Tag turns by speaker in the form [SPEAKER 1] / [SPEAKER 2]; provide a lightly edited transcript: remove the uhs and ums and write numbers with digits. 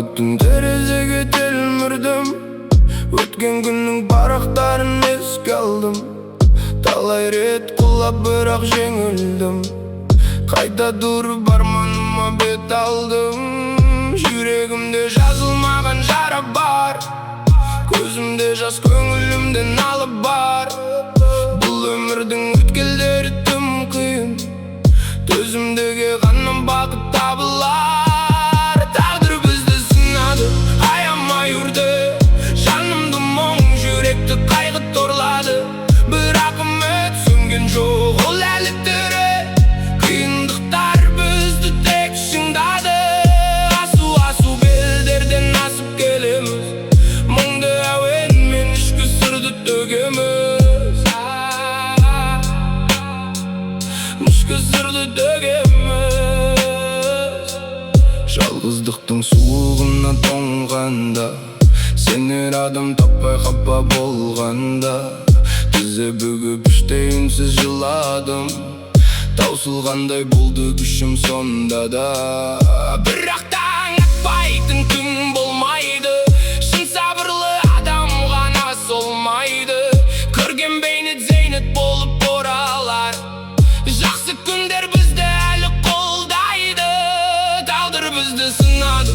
[SPEAKER 1] Otun terezege telmirdim. Ötken günün baraqtарын eske aldım. Talay ret kulap bırak jеңildim. Kayda durup barmanıma bet aldım. Yüreğimde жазылмаған жара бар. Көзімде жас, көңілімде налы бар. Бұл өмірдің өткелдері тым қиын. Төзімдіге ғана бақыт табылар. Тағдыр бізді сынады, аямай үрді. Жанымды мұң, жүректі қайғы торлады. Бірақ үміт сөнген жоқ, ол әлі тірі. Қиындықтар бізді тек шыңдады. Асу белдерден асып келеміз. Мұңды әуенмен ішкі сырды төгеміз. Ішкі сырды төгеміз. Жалғыздықтың суығына тоңғанда, сенер адам таппай қапа болғанда, тізе бүгіп іштей үнсіз жыладым. Таусылғандай болды күшім сонда да. Бірақ таң атпайтын күн болмайды. Шын сабырлы адам ғана солмайды. Көрген бейнет зейнет болып оралар. Жақсы күндер бізді әлі қолдайды. Тағдыр бізді сынады.